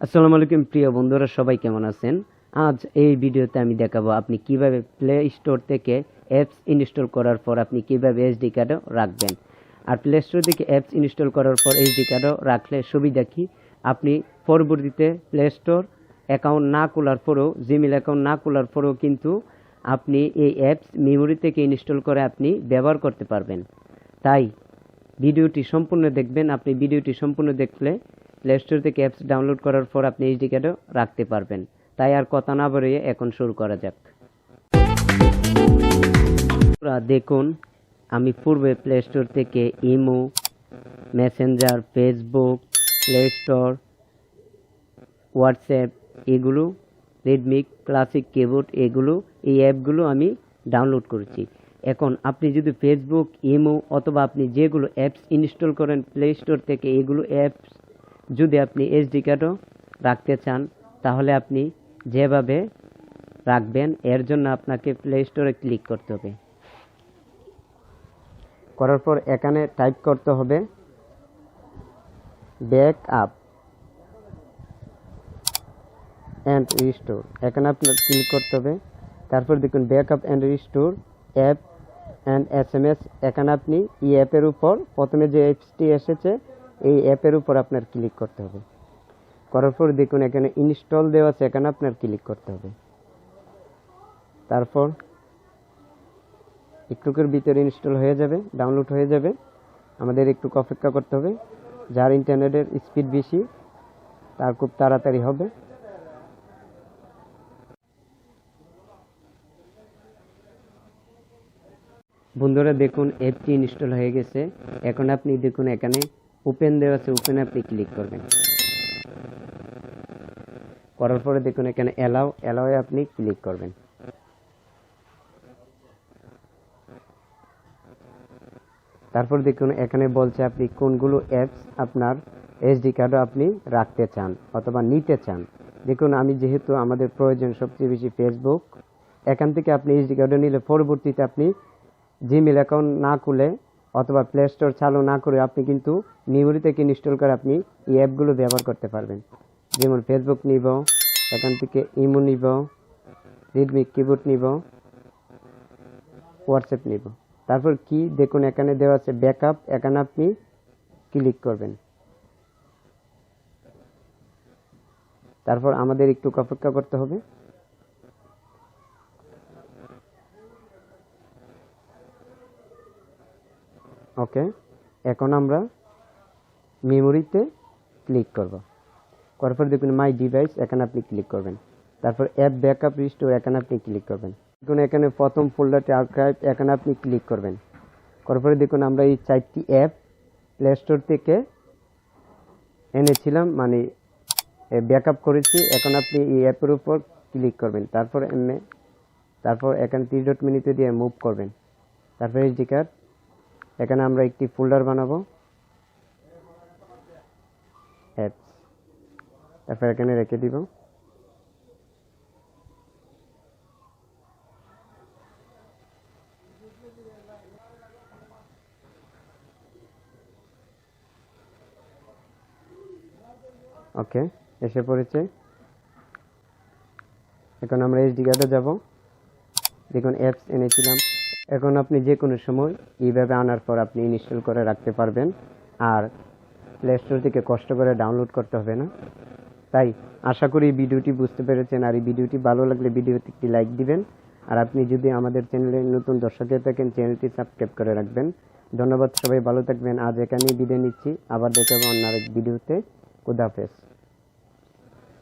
আসসালামু আলাইকুম প্রিয় বন্ধুরা, সবাই কেমন আছেন? আজ এই ভিডিওতে আমি দেখাবো আপনি কিভাবে প্লে স্টোর থেকে অ্যাপস ইনস্টল করার পর আপনি কিভাবে এসডি কার্ডও রাখবেন। আর প্লে স্টোর থেকে অ্যাপস ইনস্টল করার পর এসডি কার্ডও রাখলে সুবিধা কি, আপনি পরবর্তীতে প্লে স্টোর অ্যাকাউন্ট না খোলার পরেও, জিমেল অ্যাকাউন্ট না খোলার পরেও কিন্তু আপনি এই অ্যাপস মেমোরি থেকে ইনস্টল করে আপনি ব্যবহার করতে পারবেন। তাই ভিডিওটি সম্পূর্ণ দেখবেন। আপনি ভিডিওটি সম্পূর্ণ দেখলে প্লে স্টোর থেকে অ্যাপস ডাউনলোড করার পর আপনি এইচডি কার্ডও রাখতে পারবেন। তাই আর কথা না বাড়িয়ে এখন শুরু করা যাক। দেখুন, আমি পূর্বে প্লে স্টোর থেকে imo, Messenger, Facebook, play store, WhatsApp, এগুলো রেডমি ক্লাসিক কিবোর্ড, এই অ্যাপগুলো আমি ডাউনলোড করেছি। এখন আপনি যদি ফেসবুক, ইমো অথবা আপনি যেগুলো অ্যাপস ইনস্টল করেন প্লে স্টোর থেকে, এগুলো অ্যাপস যদি আপনি এসডি কার্ডও রাখতে চান, তাহলে আপনি যেভাবে রাখবেন এর জন্য আপনাকে প্লে স্টোরে ক্লিক করতে হবে। করার পর এখানে টাইপ করতে হবে ব্যাক আপ অ্যান্ড রিস্টোর। এখানে আপনার ক্লিক করতে হবে। তারপর দেখুন back up and restore app and SMS। এখানে আপনি এই অ্যাপের উপর প্রথমে যে অ্যাপসটি এসেছে এই অ্যাপের উপর আপনার ক্লিক করতে হবে। করার পর দেখুন এখানে ইনস্টল দেওয়া আছে, এখানে আপনার ক্লিক করতে হবে। তারপর একটুকুর ভিতরে ইনস্টল হয়ে যাবে, ডাউনলোড হয়ে যাবে। আমাদের একটু অপেক্ষা করতে হবে। যার ইন্টারনেটের স্পিড বেশি তার খুব তাড়াতাড়ি হবে। বন্ধুরা দেখুন অ্যাপটি ইনস্টল হয়ে গেছে। এখন আপনি দেখুন এখানে ওপেন দেওয়া আছে, ওপেনে আপনি ক্লিক করবেন। করার পরে দেখুন এখানে অ্যালাওয়ে আপনি ক্লিক করবেন। তারপর দেখুন এখানে বলছে আপনি কোনগুলো অ্যাপস আপনার এসডি কার্ডও আপনি রাখতে চান অথবা নিতে চান। দেখুন আমি যেহেতু আমাদের প্রয়োজন সবচেয়ে বেশি ফেসবুক, এখান থেকে আপনি এসডি কার্ডও নিলে পরবর্তীতে আপনি জিমেল অ্যাকাউন্ট না খুলে অথবা প্লে স্টোর চালু না করে আপনি কিন্তু মেমোরি থেকে ইনস্টল করে আপনি এই অ্যাপগুলো ব্যবহার করতে পারবেন। যেমন ফেসবুক নিব, এখান থেকে ইমো নিব, রেডমি কিবোর্ড নিব, হোয়াটসঅ্যাপ নিব। তারপর কি দেখুন এখানে দেওয়া আছে ব্যাকআপ, এখানে আপনি ক্লিক করবেন। তারপর আমাদের একটু অপেক্ষা করতে হবে। ওকে, এখন আমরা মেমোরিতে ক্লিক করব। করার পর দেখুন মাই ডিভাইস, এখানে আপনি ক্লিক করবেন। তারপর অ্যাপ ব্যাকআপ রিস্টোর, এখানে আপনি ক্লিক করবেন। দেখুন এখানে প্রথম ফোল্ডারটি আর্কাইভ, এখানে আপনি ক্লিক করবেন। করার পরে দেখুন আমরা এই 4টি অ্যাপ প্লে স্টোর থেকে এনেছিলাম, মানে ব্যাকআপ করেছি। এখন আপনি এই অ্যাপের উপর ক্লিক করবেন। তারপর এখানে 3 ডট মেনুতে দিয়ে মুভ করবেন। তারপর এসডি কার্ড, এখানে আমরা একটি ফোল্ডার বানাবো অ্যাপস, তারপর এখানে রেখে দিব। ওকে, এসে পড়েছে। এখন আমরা এসডি কার্ডে যাব। দেখুন অ্যাপস এনেছিলাম। এখন আপনি যে কোনো সময় এইভাবে আনার পর আপনি ইনস্টল করে রাখতে পারবেন, আর প্লে স্টোর থেকে কষ্ট করে ডাউনলোড করতে হবে না। তাই আশা করি ভিডিওটি বুঝতে পেরেছেন। আর এই ভিডিওটি ভালো লাগলে ভিডিওতে একটি লাইক দিবেন। আর আপনি যদি আমাদের চ্যানেলে নতুন দর্শক হয়ে থাকেন, চ্যানেলটি সাবস্ক্রাইব করে রাখবেন। ধন্যবাদ, সবাই ভালো থাকবেন। আজ এখানেই বিদায় নিচ্ছি। আবার দেখা হবে অন্য আরেক ভিডিওতে। খুদা হাফেজ।